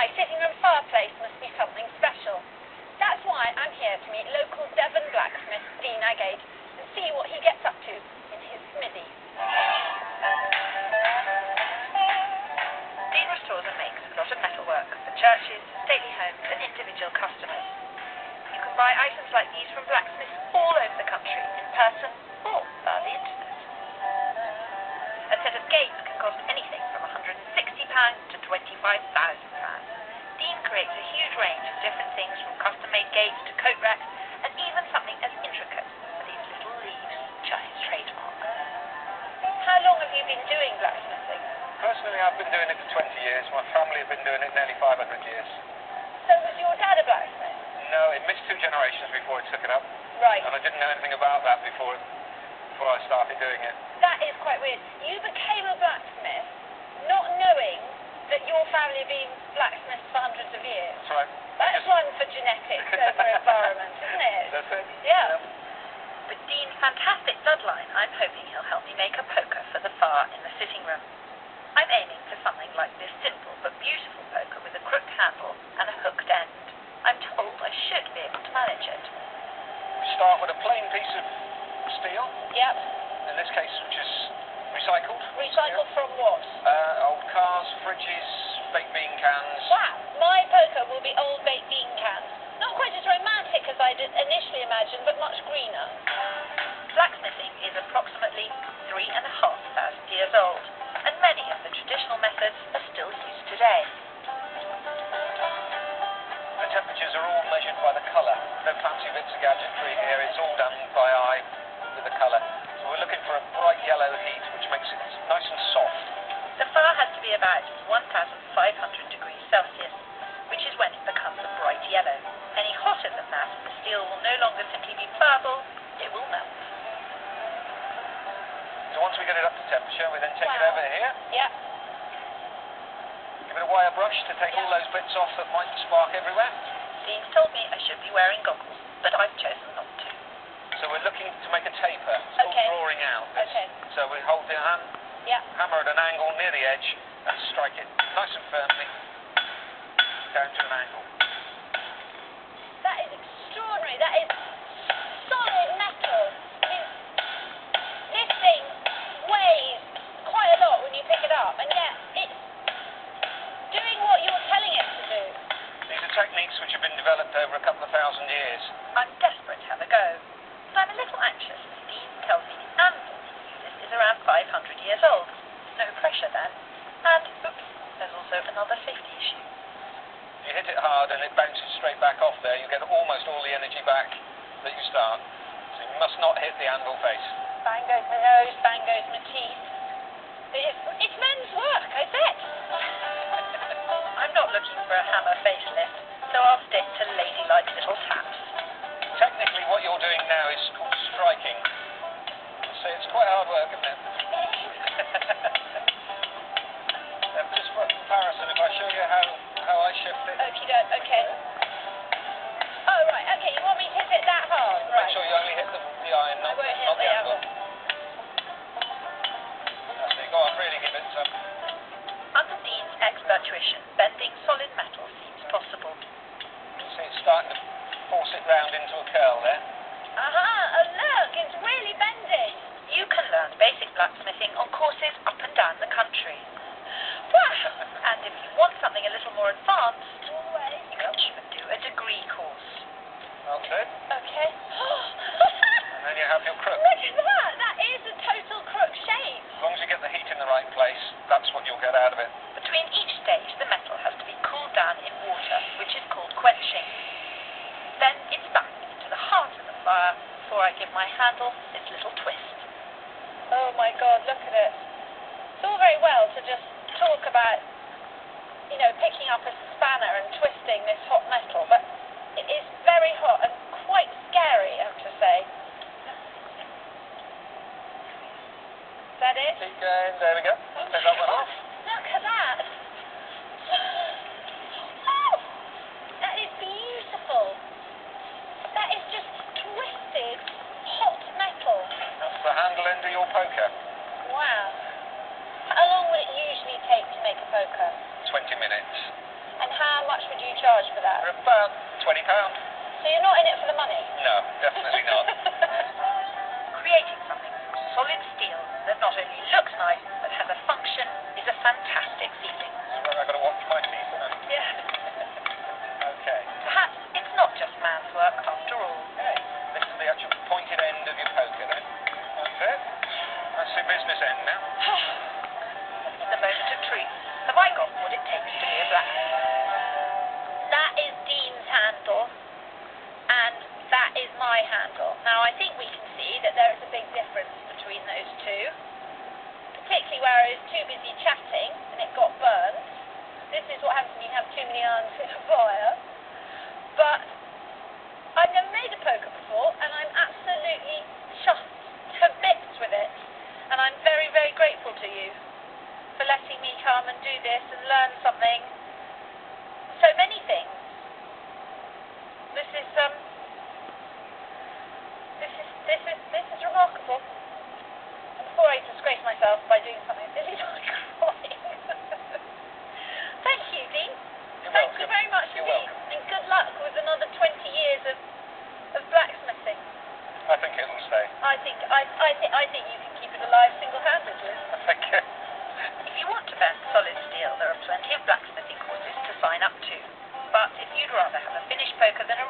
my sitting room fireplace must be something special. That's why I'm here to meet local Devon blacksmith Dean Aggett and see what he gets up to in his smithy. Dean restores and makes a lot of metalwork for churches, stately homes and individual customers. You can buy items like these from blacksmiths all over the country, in person or via the internet. A set of gates can cost anything from £160 to £25,000. Dean creates a huge range of different things from custom-made gates to coat racks and even something as intricate as these little leaves, which are his trademark. How long have you been doing blacksmithing? Personally, I've been doing it for 20 years. My family have been doing it nearly 500 years. So was your dad a blacksmith? No, it missed 2 generations before it took it up. Right. And I didn't know anything about that before I started doing it. That is quite weird. You became a blacksmith not knowing that your family had been blacksmiths for hundreds of years. That's right. That's one for genetics over environment, isn't it? That's it. Yeah. With Dean's fantastic bloodline, I'm hoping he'll help me make a poker for the fire in the sitting room. I'm aiming for something like this simple but beautiful poker with a crooked handle and a hooked end. I'm told I should be able to manage it. We start with a plain piece of steel. Yep. In this case, which is recycled. Recycled from what? Old cars, fridges, baked bean cans. Wow. My poker will be old baked bean cans. Not quite as romantic as I did initially imagined, but much greener. Blacksmithing is approximately 3,500 years old, and many of the traditional methods are still used today. The temperatures are all measured by the colour. No fancy bits of gadgetry here. It's all done by eye with the colour. So we're looking for a bright yellow heat, which makes it nice and soft. The fire has to be about 1,500 degrees Celsius, which is when it becomes a bright yellow. Any hotter than that, the steel will no longer simply be purple, it will melt. So once we get it up to temperature, we then take it over here. Yep. Give it a wire brush to take all those bits off that might spark everywhere. Dean's told me I should be wearing goggles, but I've chosen not to. So we're looking to make a taper. It's all drawing out. Okay. So we hold the hammer at an angle near the edge and strike it nice and firmly down to an angle. That is extraordinary. That is solid metal. I mean, this thing weighs quite a lot when you pick it up, and yet it's doing what you're telling it to do. These are techniques which have been developed over a couple of thousand years. I'm desperate to have a go, but I'm a little anxious. Dean tells me the anvil he uses is around 500 years old. No pressure then. And, oops, there's also another safety issue. If you hit it hard and it bounces straight back off there, you get almost all the energy back that you start. So you must not hit the anvil face. Bang goes my nose, bang goes my teeth. It's men's work, I bet. I'm not looking for a hammer facelift, so I'll stick to ladylike little taps. Technically, what you're doing now is called striking. So it's quite hard work, isn't it? Just for a comparison, if I show you how I shift it. Okie doke, okay. Oh, right, okay, you want me to hit it that hard? Right. Make sure you only hit the iron, not the anvil. That's it, go on, really give it some. Under Dean's expert tuition, bending solid metal seems possible. See, it's starting to force it round into a curl there. Aha, oh look, it's really bending. You can learn basic blacksmithing on courses up and down the country. Wow! And if you want something a little more advanced, you can even do a degree course. Okay. Okay. And then you have your crook. Look at that! That is a total crook shape. As long as you get the heat in the right place, that's what you'll get out of it. Between each stage, the metal has to be cooled down in water, which is called quenching. Then it's back into the heart of the fire before I give my handle its little twist. Oh my God, look at it. It's all very well to just talk about, picking up a spanner and twisting this hot metal, but it is very hot and quite scary, I have to say. Is that it? Keep going, there we go. Take that one off. Look at that. Oh, that is beautiful. That is just twisted hot metal. That's the handle end of your poker. Wow. How long would it usually take to make a poker? 20 minutes. And how So you're not in it for the money? No, definitely not. Creating something from solid steel that not only looks nice, but has a function, is a fantastic feeling. This is where I've got to watch my teeth then. Yeah. Okay. Perhaps it's not just man's work after all. Hey, this is the actual pointed end of your poker then. That's it. That's the business end now. The moment of truth. Have I got what it takes to be a blacksmith? That is Dean's handle, and that is my handle. Now, I think we can see that there is a big difference between those two, particularly where I was too busy chatting and it got burned. This is what happens when you have too many irons in a fire. But I've never made a poker before, and I'm absolutely chuffed to bits with it. And I'm very, very grateful to you for letting me come and do this and learn something. So many things. This is remarkable. And before I disgrace myself by doing something silly like crying. Thank you, Dean. Thank you very much indeed. And good luck with another 20 years of blacksmithing. I think it'll stay. I think you can keep it alive single-handedly. Thank you. If you want to bend solid steel, there are plenty of blacksmithing courses to sign up to. But if you'd rather have a finished poker than a